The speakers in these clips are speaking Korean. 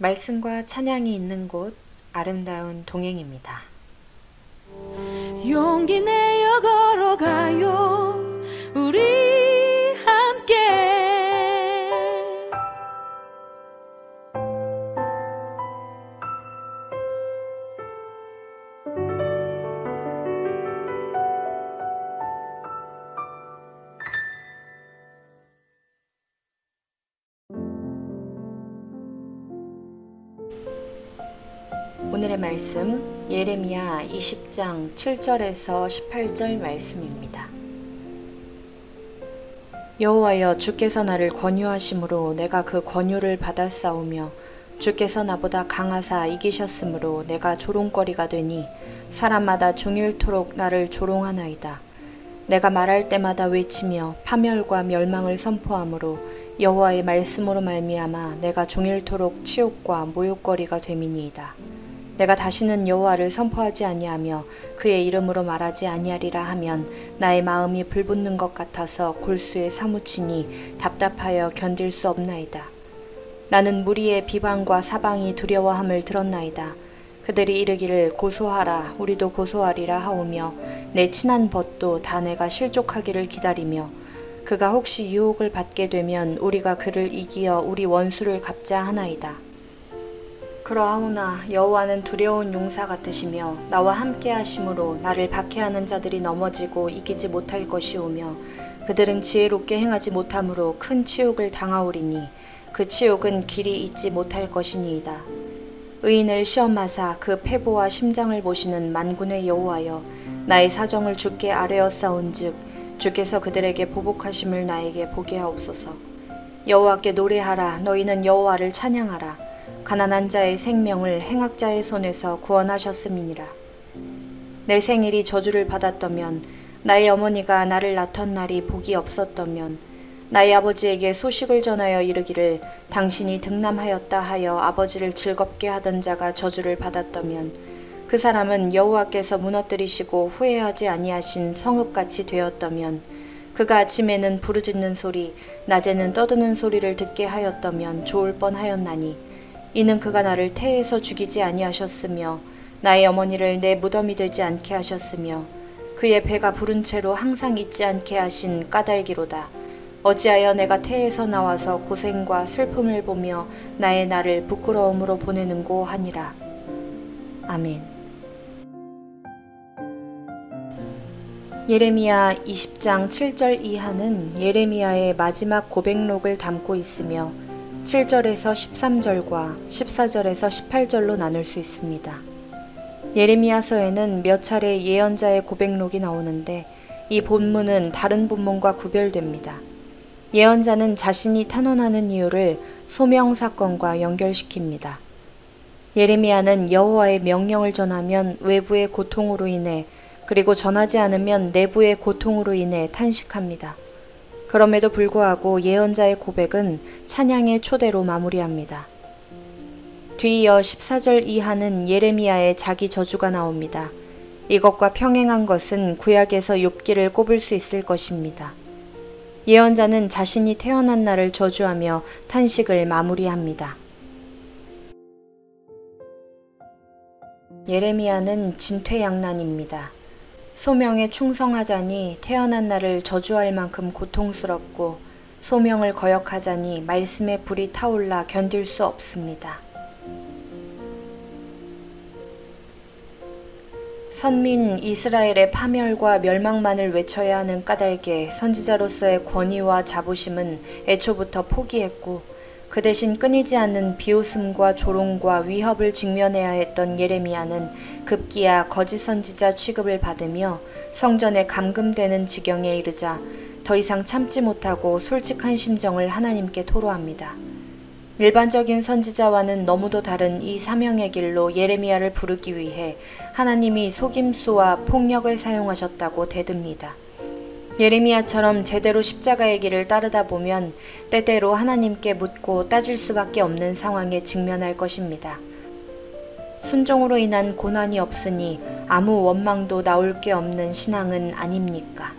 말씀과 찬양이 있는 곳 아름다운 동행입니다. 용기 내어 걸어가요 우리 함께. 오늘의 말씀 예레미야 20장 7절에서 18절 말씀입니다. 여호와여, 주께서 나를 권유하심으로 내가 그 권유를 받았사오며 주께서 나보다 강하사 이기셨으므로 내가 조롱거리가 되니 사람마다 종일토록 나를 조롱하나이다. 내가 말할 때마다 외치며 파멸과 멸망을 선포하므로 여호와의 말씀으로 말미암아 내가 종일토록 치욕과 모욕거리가 됨이니이다. 내가 다시는 여호와를 선포하지 아니하며 그의 이름으로 말하지 아니하리라 하면 나의 마음이 불붙는 것 같아서 골수에 사무치니 답답하여 견딜 수 없나이다. 나는 무리의 비방과 사방이 두려워함을 들었나이다. 그들이 이르기를 고소하라, 우리도 고소하리라 하오며 내 친한 벗도 다 내가 실족하기를 기다리며 그가 혹시 유혹을 받게 되면 우리가 그를 이기어 우리 원수를 갚자 하나이다. 그러하오나 여호와는 두려운 용사 같으시며 나와 함께 하심으로 나를 박해하는 자들이 넘어지고 이기지 못할 것이오며 그들은 지혜롭게 행하지 못함으로 큰 치욕을 당하오리니 그 치욕은 길이 잊지 못할 것이니이다. 의인을 시험하사 그 패보와 심장을 보시는 만군의 여호와여, 나의 사정을 주께 아뢰었사온즉 주께서 그들에게 보복하심을 나에게 보게 하옵소서. 여호와께 노래하라, 너희는 여호와를 찬양하라. 가난한 자의 생명을 행악자의 손에서 구원하셨음이니라. 내 생일이 저주를 받았다면, 나의 어머니가 나를 낳던 날이 복이 없었다면, 나의 아버지에게 소식을 전하여 이르기를 당신이 등남하였다 하여 아버지를 즐겁게 하던 자가 저주를 받았다면, 그 사람은 여호와께서 무너뜨리시고 후회하지 아니하신 성읍같이 되었다면, 그가 아침에는 부르짖는 소리, 낮에는 떠드는 소리를 듣게 하였다면 좋을 뻔하였나니, 이는 그가 나를 태에서 죽이지 아니하셨으며 나의 어머니를 내 무덤이 되지 않게 하셨으며 그의 배가 부른 채로 항상 잊지 않게 하신 까닭이로다. 어찌하여 내가 태에서 나와서 고생과 슬픔을 보며 나의 날을 부끄러움으로 보내는고 하니라. 아멘. 예레미야 20장 7절 이하는 예레미야의 마지막 고백록을 담고 있으며 7절에서 13절과 14절에서 18절로 나눌 수 있습니다. 예레미야서에는 몇 차례 예언자의 고백록이 나오는데 이 본문은 다른 본문과 구별됩니다. 예언자는 자신이 탄원하는 이유를 소명 사건과 연결시킵니다. 예레미야는 여호와의 명령을 전하면 외부의 고통으로 인해 그리고 전하지 않으면 내부의 고통으로 인해 탄식합니다. 그럼에도 불구하고 예언자의 고백은 찬양의 초대로 마무리합니다. 뒤이어 14절 이하는 예레미야의 자기 저주가 나옵니다. 이것과 평행한 것은 구약에서 욥기를 꼽을 수 있을 것입니다. 예언자는 자신이 태어난 날을 저주하며 탄식을 마무리합니다. 예레미야는 진퇴양난입니다. 소명에 충성하자니 태어난 날을 저주할 만큼 고통스럽고 소명을 거역하자니 말씀의 불이 타올라 견딜 수 없습니다. 선민 이스라엘의 파멸과 멸망만을 외쳐야 하는 까닭에 선지자로서의 권위와 자부심은 애초부터 포기했고 그 대신 끊이지 않는 비웃음과 조롱과 위협을 직면해야 했던 예레미야는 급기야 거짓 선지자 취급을 받으며 성전에 감금되는 지경에 이르자 더 이상 참지 못하고 솔직한 심정을 하나님께 토로합니다. 일반적인 선지자와는 너무도 다른 이 사명의 길로 예레미야를 부르기 위해 하나님이 속임수와 폭력을 사용하셨다고 대듭니다. 예레미야처럼 제대로 십자가의 길을 따르다 보면 때때로 하나님께 묻고 따질 수밖에 없는 상황에 직면할 것입니다. 순종으로 인한 고난이 없으니 아무 원망도 나올 게 없는 신앙은 아닙니까?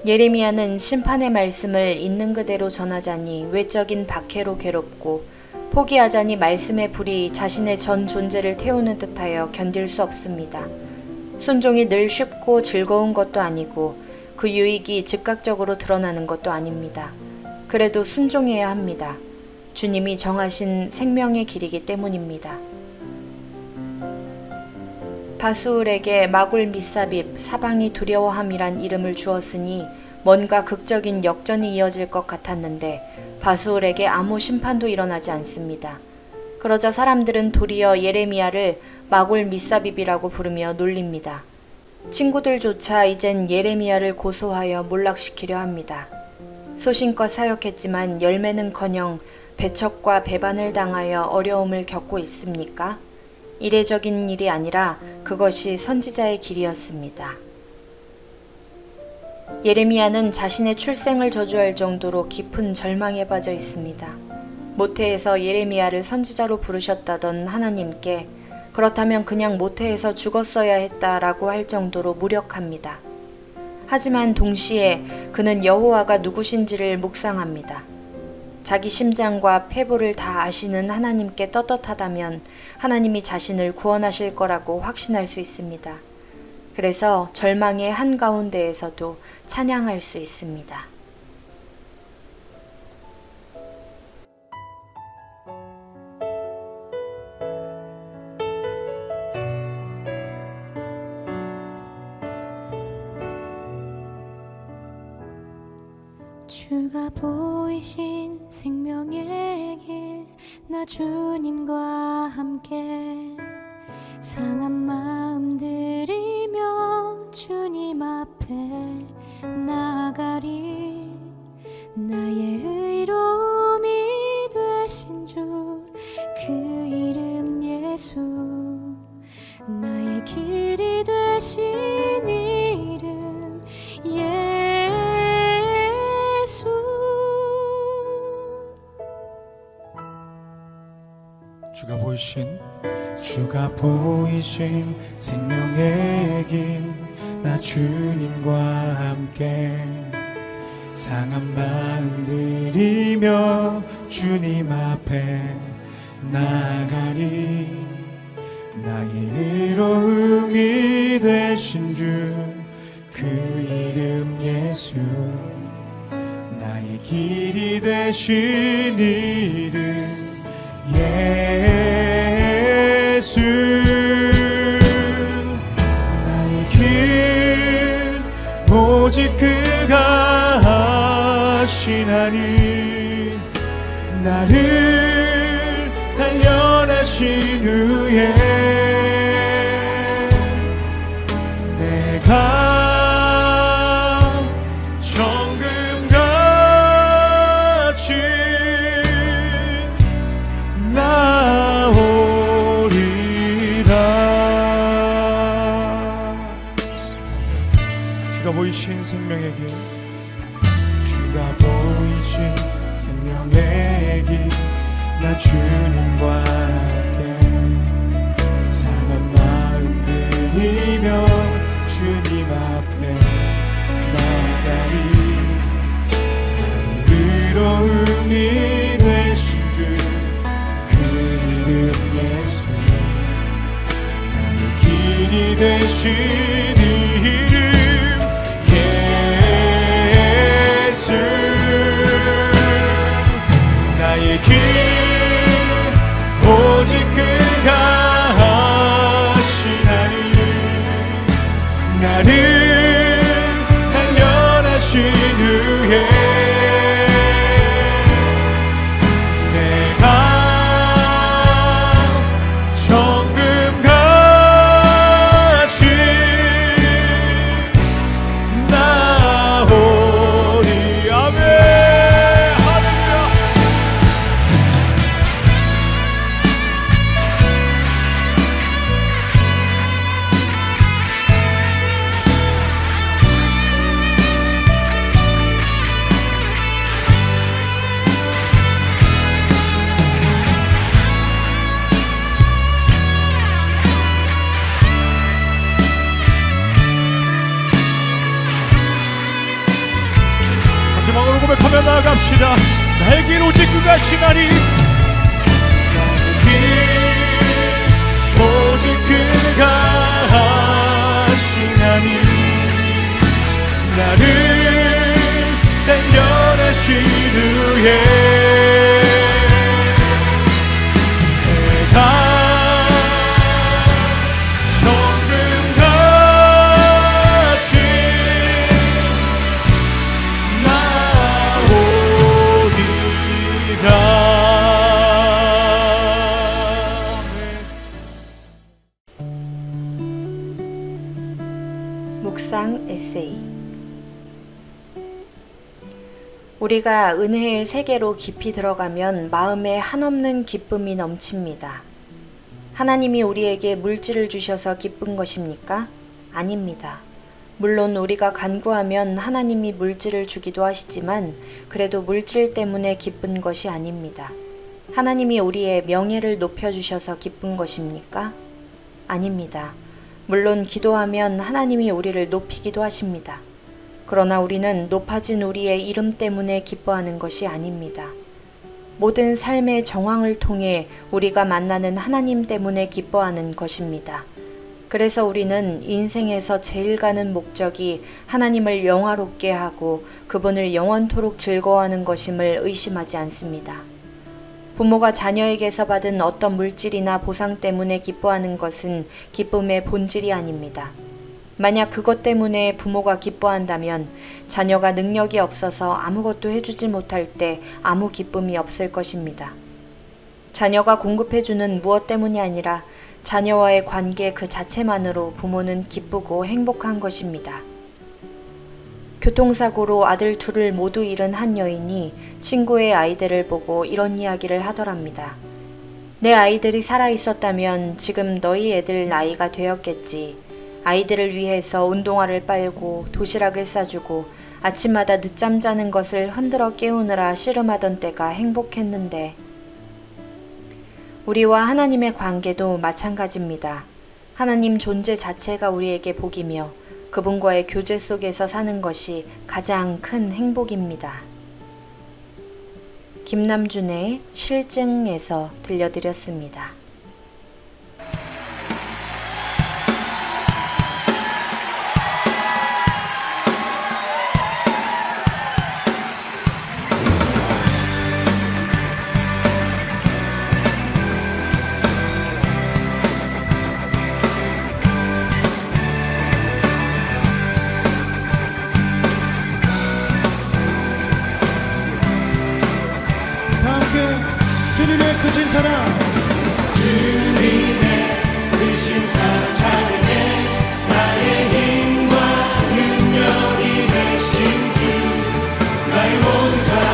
예레미야는 심판의 말씀을 있는 그대로 전하자니 외적인 박해로 괴롭고 포기하자니 말씀의 불이 자신의 전 존재를 태우는 듯하여 견딜 수 없습니다. 순종이 늘 쉽고 즐거운 것도 아니고 그 유익이 즉각적으로 드러나는 것도 아닙니다. 그래도 순종해야 합니다. 주님이 정하신 생명의 길이기 때문입니다. 바수울에게 마굴 미사빕 사방이 두려워함이란 이름을 주었으니 뭔가 극적인 역전이 이어질 것 같았는데 바수울에게 아무 심판도 일어나지 않습니다. 그러자 사람들은 도리어 예레미야를 마골 미사빕이라고 부르며 놀립니다. 친구들조차 이젠 예레미야를 고소하여 몰락시키려 합니다. 소신껏 사역했지만 열매는커녕 배척과 배반을 당하여 어려움을 겪고 있습니까? 이례적인 일이 아니라 그것이 선지자의 길이었습니다. 예레미야는 자신의 출생을 저주할 정도로 깊은 절망에 빠져 있습니다. 모태에서 예레미야를 선지자로 부르셨다던 하나님께 그렇다면 그냥 모태에서 죽었어야 했다라고 할 정도로 무력합니다. 하지만 동시에 그는 여호와가 누구신지를 묵상합니다. 자기 심장과 폐부를 다 아시는 하나님께 떳떳하다면 하나님이 자신을 구원하실 거라고 확신할 수 있습니다. 그래서 절망의 한가운데에서도 찬양할 수 있습니다. 주가 보이신 생명의 길, 나 주님과 함께 상한 마음 들이며 주님 앞에 나아가리. 나의 의로움이 되신 주, 그 이름 예수, 나의 길이 되신 이름 예수. 주가 보이신 생명의 길, 나 주님과 함께 상한 마음 들이며 주님 앞에 나가리. 나의 의로움이 되신 주, 그 이름 예수, 나의 길이 되신 이름 예수. 나의 길 오직 그가 하시나니, 나를 단련하신 후에 내가 정금같이 주가 보이신 생명의 길, 주가 보이신 생명의 길, 나 주님과 함께 상한 마음 들이며 주님 앞에 나가리. 나의 의로움이 되신 주, 그 이름 예수, 나의 길이 되신 이름 나의 길 오직 그가 하시나니, 나를 단련하신 후에 내가 정금같이 나오리. 아멘. 마지막으로 고백하며 나아갑시다. 나의 길 오직 그가 하시나니, 나를 단련하신 후에 내가 성금같이 나오리라. 묵상 에세이. 우리가 은혜의 세계로 깊이 들어가면 마음에 한없는 기쁨이 넘칩니다. 하나님이 우리에게 물질을 주셔서 기쁜 것입니까? 아닙니다. 물론 우리가 간구하면 하나님이 물질을 주기도 하시지만 그래도 물질 때문에 기쁜 것이 아닙니다. 하나님이 우리의 명예를 높여주셔서 기쁜 것입니까? 아닙니다. 물론 기도하면 하나님이 우리를 높이기도 하십니다. 그러나 우리는 높아진 우리의 이름 때문에 기뻐하는 것이 아닙니다. 모든 삶의 정황을 통해 우리가 만나는 하나님 때문에 기뻐하는 것입니다. 그래서 우리는 인생에서 제일 가는 목적이 하나님을 영화롭게 하고 그분을 영원토록 즐거워하는 것임을 의심하지 않습니다. 부모가 자녀에게서 받은 어떤 물질이나 보상 때문에 기뻐하는 것은 기쁨의 본질이 아닙니다. 만약 그것 때문에 부모가 기뻐한다면 자녀가 능력이 없어서 아무것도 해주지 못할 때 아무 기쁨이 없을 것입니다. 자녀가 공급해주는 무엇 때문이 아니라 자녀와의 관계 그 자체만으로 부모는 기쁘고 행복한 것입니다. 교통사고로 아들 둘을 모두 잃은 한 여인이 친구의 아이들을 보고 이런 이야기를 하더랍니다. 내 아이들이 살아있었다면 지금 너희 애들 나이가 되었겠지. 아이들을 위해서 운동화를 빨고 도시락을 싸주고 아침마다 늦잠 자는 것을 흔들어 깨우느라 씨름하던 때가 행복했는데. 우리와 하나님의 관계도 마찬가지입니다. 하나님 존재 자체가 우리에게 복이며 그분과의 교제 속에서 사는 것이 가장 큰 행복입니다. 김남준의 실증에서 들려드렸습니다. 주님의 크신 사랑, 주님의 크신 사랑 찬양해. 나의 힘과 능력이 되신 주, 나의 모든 사랑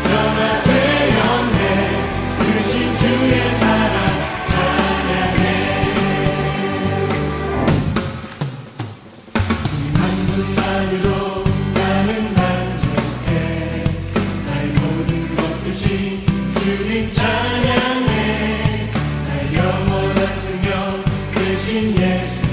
변화되었네. 크신 주의 사랑 찬양해. 이 한 분만으로 나는 만족해. 나의 모든 것 대신 주님 찬양해. 날 영원한 승려 되신 예수